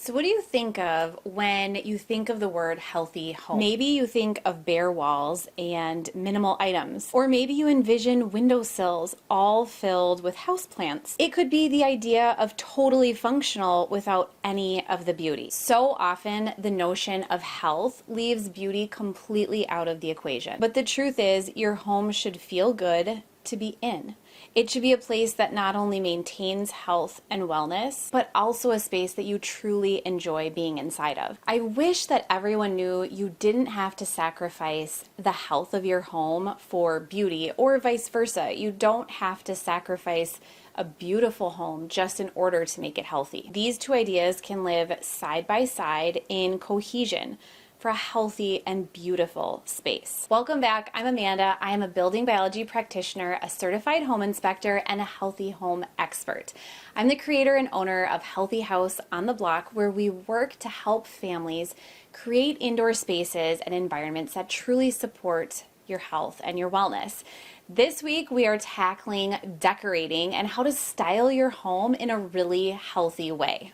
So what do you think of when you think of the word healthy home? Maybe you think of bare walls and minimal items, or maybe you envision windowsills all filled with houseplants. It could be the idea of totally functional without any of the beauty. So often the notion of health leaves beauty completely out of the equation. But the truth is, your home should feel good to be in. It should be a place that not only maintains health and wellness, but also a space that you truly enjoy being inside of. I wish that everyone knew you didn't have to sacrifice the health of your home for beauty, or vice versa. You don't have to sacrifice a beautiful home just in order to make it healthy. These two ideas can live side by side in cohesion for a healthy and beautiful space. Welcome back. I'm Amanda. I am a building biology practitioner, a certified home inspector, and a healthy home expert. I'm the creator and owner of Healthy House on the Block, where we work to help families create indoor spaces and environments that truly support your health and your wellness. This week, we are tackling decorating and how to style your home in a really healthy way.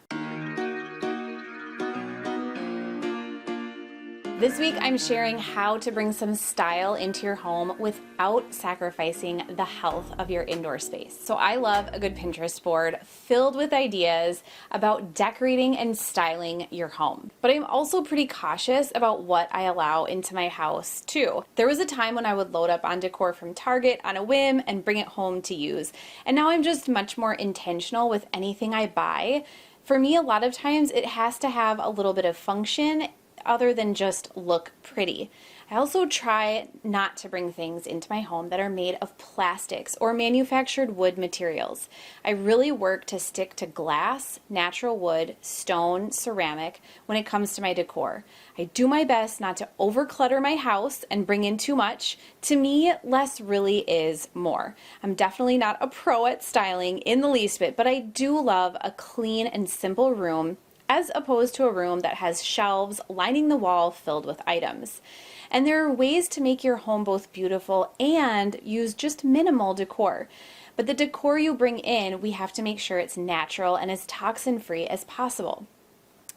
This week, I'm sharing how to bring some style into your home without sacrificing the health of your indoor space. So I love a good Pinterest board filled with ideas about decorating and styling your home. But I'm also pretty cautious about what I allow into my house too. There was a time when I would load up on decor from Target on a whim and bring it home to use. And now I'm just much more intentional with anything I buy. For me, a lot of times it has to have a little bit of function other than just look pretty. I also try not to bring things into my home that are made of plastics or manufactured wood materials. I really work to stick to glass, natural wood, stone, ceramic when it comes to my decor. I do my best not to overclutter my house and bring in too much. To me, less really is more. I'm definitely not a pro at styling in the least bit, but I do love a clean and simple room as opposed to a room that has shelves lining the wall filled with items. And there are ways to make your home both beautiful and use just minimal decor. But the decor you bring in, we have to make sure it's natural and as toxin-free as possible.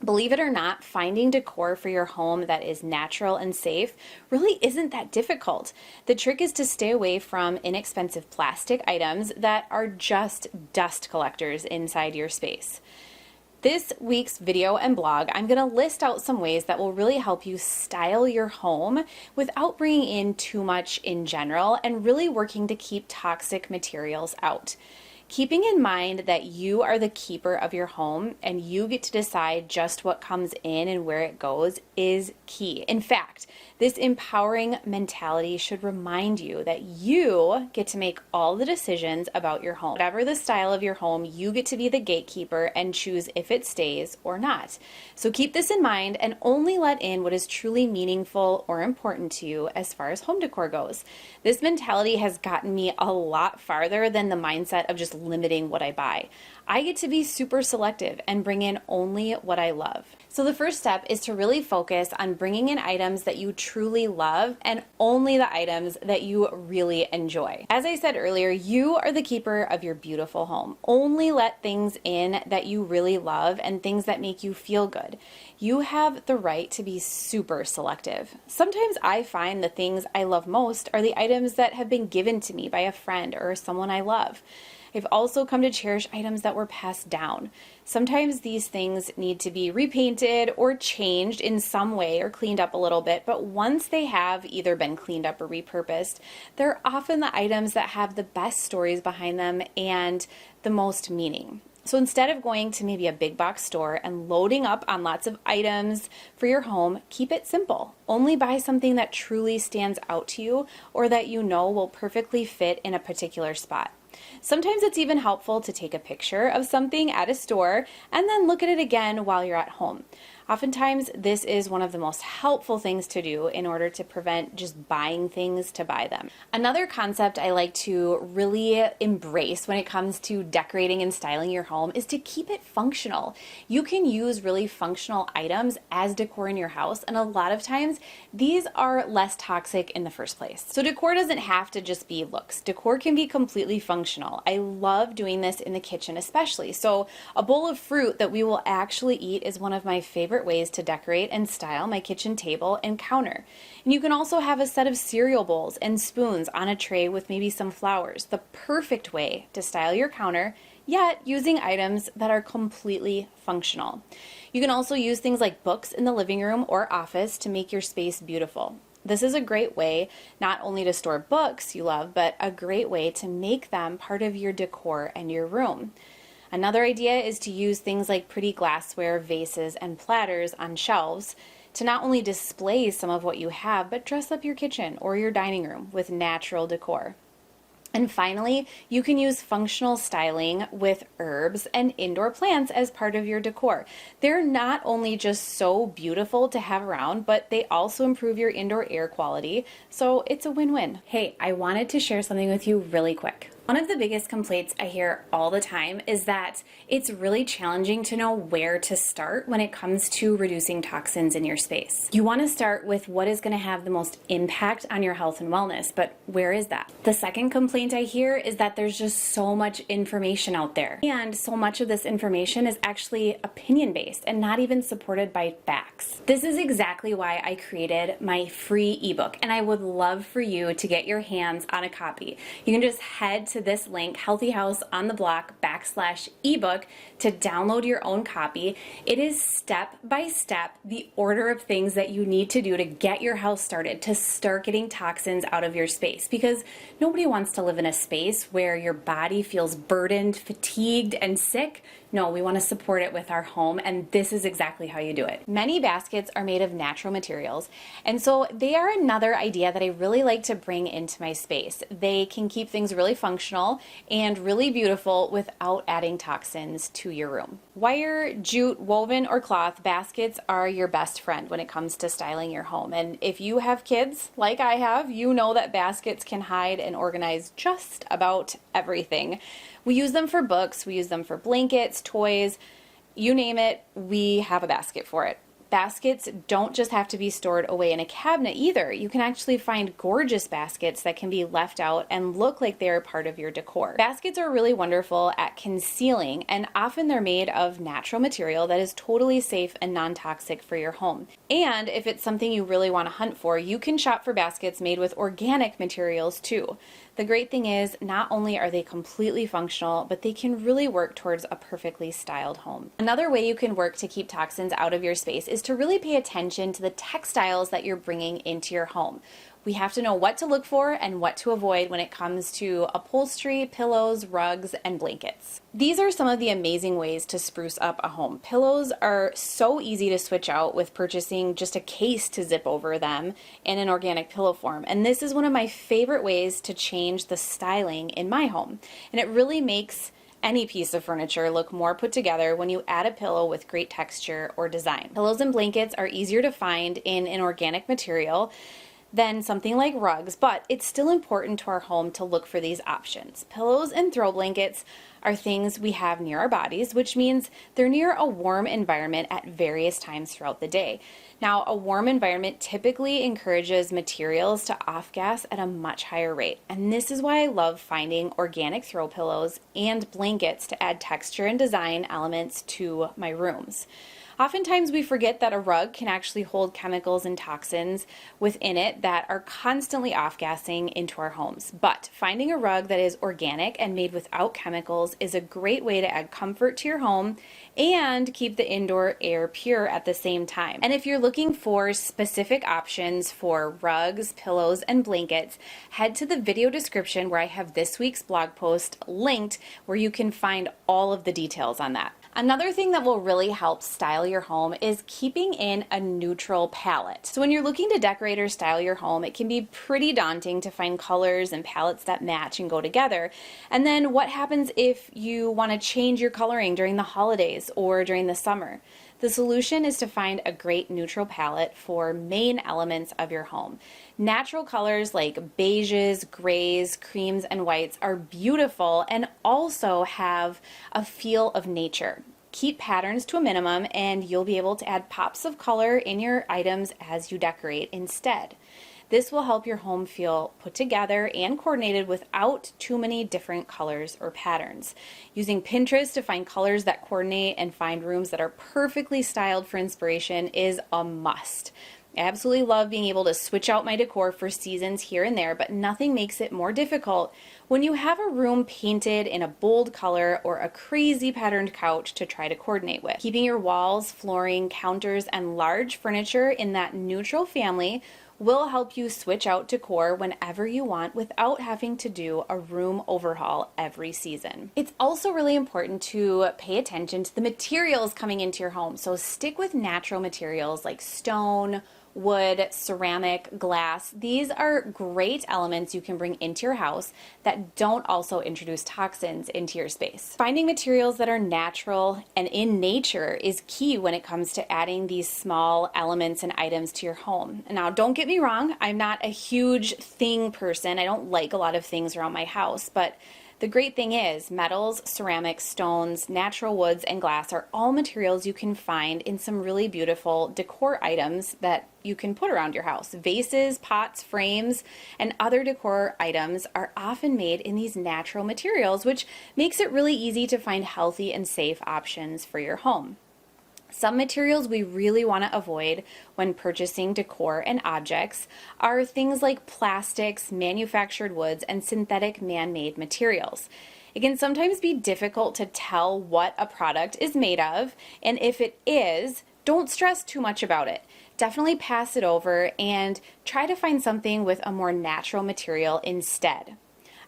Believe it or not, finding decor for your home that is natural and safe really isn't that difficult. The trick is to stay away from inexpensive plastic items that are just dust collectors inside your space. This week's video and blog, I'm going to list out some ways that will really help you style your home without bringing in too much in general and really working to keep toxic materials out. Keeping in mind that you are the keeper of your home and you get to decide just what comes in and where it goes is key. In fact, this empowering mentality should remind you that you get to make all the decisions about your home. Whatever the style of your home, you get to be the gatekeeper and choose if it stays or not. So keep this in mind and only let in what is truly meaningful or important to you as far as home decor goes. This mentality has gotten me a lot farther than the mindset of just limiting what I buy. I get to be super selective and bring in only what I love. So the first step is to really focus on bringing in items that you truly love and only the items that you really enjoy. As I said earlier, you are the keeper of your beautiful home. Only let things in that you really love and things that make you feel good. You have the right to be super selective. Sometimes I find the things I love most are the items that have been given to me by a friend or someone I love. I've also come to cherish items that were passed down. Sometimes these things need to be repainted or changed in some way or cleaned up a little bit, but once they have either been cleaned up or repurposed, they're often the items that have the best stories behind them and the most meaning. So instead of going to maybe a big box store and loading up on lots of items for your home, keep it simple. Only buy something that truly stands out to you or that you know will perfectly fit in a particular spot. Sometimes it's even helpful to take a picture of something at a store and then look at it again while you're at home. Oftentimes, this is one of the most helpful things to do in order to prevent just buying things to buy them. Another concept I like to really embrace when it comes to decorating and styling your home is to keep it functional. You can use really functional items as decor in your house, and a lot of times these are less toxic in the first place. So decor doesn't have to just be looks. Decor can be completely functional. I love doing this in the kitchen especially. So a bowl of fruit that we will actually eat is one of my favorite ways to decorate and style my kitchen table and counter. And you can also have a set of cereal bowls and spoons on a tray with maybe some flowers. The perfect way to style your counter, yet using items that are completely functional. You can also use things like books in the living room or office to make your space beautiful. This is a great way not only to store books you love, but a great way to make them part of your decor and your room. Another idea is to use things like pretty glassware, vases, and platters on shelves to not only display some of what you have, but dress up your kitchen or your dining room with natural decor. And finally, you can use functional styling with herbs and indoor plants as part of your decor. They're not only just so beautiful to have around, but they also improve your indoor air quality, so it's a win-win. Hey, I wanted to share something with you really quick. One of the biggest complaints I hear all the time is that it's really challenging to know where to start when it comes to reducing toxins in your space. You want to start with what is going to have the most impact on your health and wellness, but where is that? The second complaint I hear is that there's just so much information out there, and so much of this information is actually opinion-based and not even supported by facts. This is exactly why I created my free ebook, and I would love for you to get your hands on a copy. You can just head to this link, Healthy House on the Block /ebook, to download your own copy. It is step by step the order of things that you need to do to get your house started, to start getting toxins out of your space, because nobody wants to live in a space where your body feels burdened, fatigued, and sick. No, we want to support it with our home, and this is exactly how you do it. Many baskets are made of natural materials, and so they are another idea that I really like to bring into my space. They can keep things really functional and really beautiful without adding toxins to your room. Wire, jute, woven, or cloth baskets are your best friend when it comes to styling your home. And if you have kids, like I have, you know that baskets can hide and organize just about everything. We use them for books, we use them for blankets, toys, you name it, we have a basket for it. Baskets don't just have to be stored away in a cabinet either. You can actually find gorgeous baskets that can be left out and look like they're part of your decor. Baskets are really wonderful at concealing, and often they're made of natural material that is totally safe and non-toxic for your home. And if it's something you really want to hunt for, you can shop for baskets made with organic materials too. The great thing is, not only are they completely functional, but they can really work towards a perfectly styled home. Another way you can work to keep toxins out of your space is to really pay attention to the textiles that you're bringing into your home. We have to know what to look for and what to avoid when it comes to upholstery, pillows, rugs, and blankets. These are some of the amazing ways to spruce up a home. Pillows are so easy to switch out with purchasing just a case to zip over them in an organic pillow form. And this is one of my favorite ways to change the styling in my home. And it really makes any piece of furniture look more put together when you add a pillow with great texture or design. Pillows and blankets are easier to find in an organic material than something like rugs, but it's still important to our home to look for these options. Pillows and throw blankets are things we have near our bodies, which means they're near a warm environment at various times throughout the day. Now, a warm environment typically encourages materials to off-gas at a much higher rate, and this is why I love finding organic throw pillows and blankets to add texture and design elements to my rooms. Oftentimes we forget that a rug can actually hold chemicals and toxins within it that are constantly off-gassing into our homes. But finding a rug that is organic and made without chemicals is a great way to add comfort to your home and keep the indoor air pure at the same time. And if you're looking for specific options for rugs, pillows, and blankets, head to the video description where I have this week's blog post linked, where you can find all of the details on that. Another thing that will really help style your home is keeping in a neutral palette. So when you're looking to decorate or style your home, it can be pretty daunting to find colors and palettes that match and go together. And then what happens if you want to change your coloring during the holidays or during the summer? The solution is to find a great neutral palette for main elements of your home. Natural colors like beiges, grays, creams, and whites are beautiful and also have a feel of nature. Keep patterns to a minimum and you'll be able to add pops of color in your items as you decorate instead. This will help your home feel put together and coordinated without too many different colors or patterns. Using Pinterest to find colors that coordinate and find rooms that are perfectly styled for inspiration is a must. I absolutely love being able to switch out my decor for seasons here and there, but nothing makes it more difficult when you have a room painted in a bold color or a crazy patterned couch to try to coordinate with. Keeping your walls, flooring, counters, and large furniture in that neutral family will help you switch out decor whenever you want without having to do a room overhaul every season. It's also really important to pay attention to the materials coming into your home. So stick with natural materials like stone, wood, ceramic, glass. These are great elements you can bring into your house that don't also introduce toxins into your space. Finding materials that are natural and in nature is key when it comes to adding these small elements and items to your home. Now, don't get me wrong, I'm not a huge thing person. I don't like a lot of things around my house, but the great thing is metals, ceramics, stones, natural woods, and glass are all materials you can find in some really beautiful decor items that you can put around your house. Vases, pots, frames, and other decor items are often made in these natural materials, which makes it really easy to find healthy and safe options for your home. Some materials we really want to avoid when purchasing decor and objects are things like plastics, manufactured woods, and synthetic man-made materials. It can sometimes be difficult to tell what a product is made of, and if it is, don't stress too much about it. Definitely pass it over and try to find something with a more natural material instead.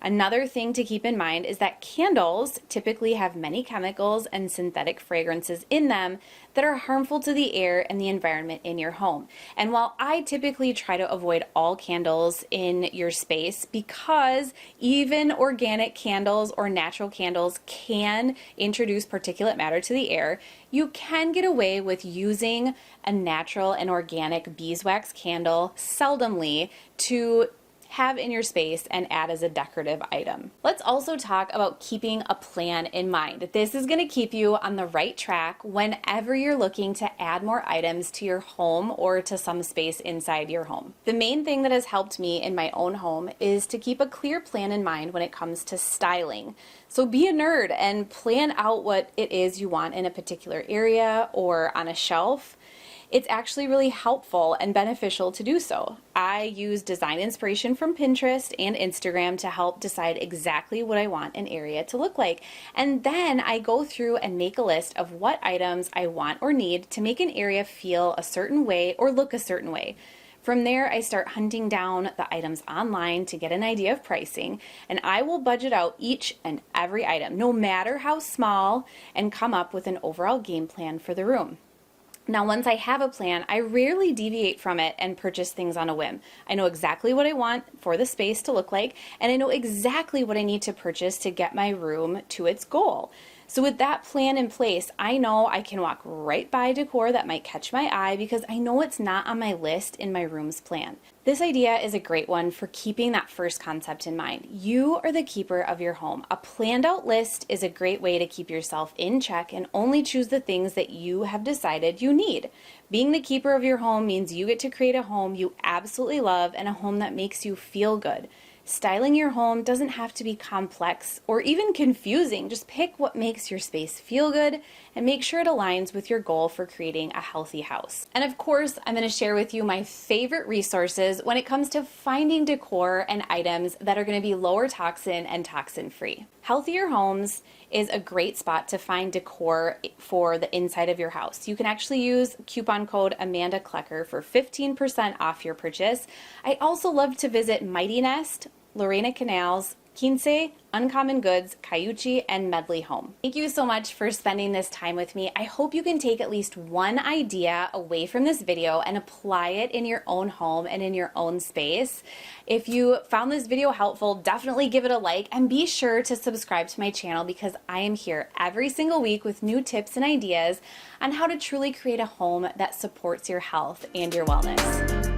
Another thing to keep in mind is that candles typically have many chemicals and synthetic fragrances in them that are harmful to the air and the environment in your home. And while I typically try to avoid all candles in your space because even organic candles or natural candles can introduce particulate matter to the air, you can get away with using a natural and organic beeswax candle seldomly to have in your space and add as a decorative item. Let's also talk about keeping a plan in mind. This is going to keep you on the right track whenever you're looking to add more items to your home or to some space inside your home. The main thing that has helped me in my own home is to keep a clear plan in mind when it comes to styling. So be a nerd and plan out what it is you want in a particular area or on a shelf. It's actually really helpful and beneficial to do so. I use design inspiration from Pinterest and Instagram to help decide exactly what I want an area to look like. And then I go through and make a list of what items I want or need to make an area feel a certain way or look a certain way. From there, I start hunting down the items online to get an idea of pricing, and I will budget out each and every item, no matter how small, and come up with an overall game plan for the room. Now, once I have a plan, I rarely deviate from it and purchase things on a whim. I know exactly what I want for the space to look like, and I know exactly what I need to purchase to get my room to its goal. So with that plan in place, I know I can walk right by decor that might catch my eye because I know it's not on my list in my room's plan. This idea is a great one for keeping that first concept in mind. You are the keeper of your home. A planned out list is a great way to keep yourself in check and only choose the things that you have decided you need. Being the keeper of your home means you get to create a home you absolutely love and a home that makes you feel good. Styling your home doesn't have to be complex or even confusing. Just pick what makes your space feel good and make sure it aligns with your goal for creating a healthy house. And of course, I'm going to share with you my favorite resources when it comes to finding decor and items that are going to be lower toxin and toxin-free. Healthier Homes is a great spot to find decor for the inside of your house. You can actually use coupon code Amanda Klecker for 15% off your purchase. I also love to visit Mighty Nest, Lorena Canals, Quince, Uncommon Goods, Cayuchi, and Medley Home. Thank you so much for spending this time with me. I hope you can take at least one idea away from this video and apply it in your own home and in your own space. If you found this video helpful, definitely give it a like and be sure to subscribe to my channel because I am here every single week with new tips and ideas on how to truly create a home that supports your health and your wellness.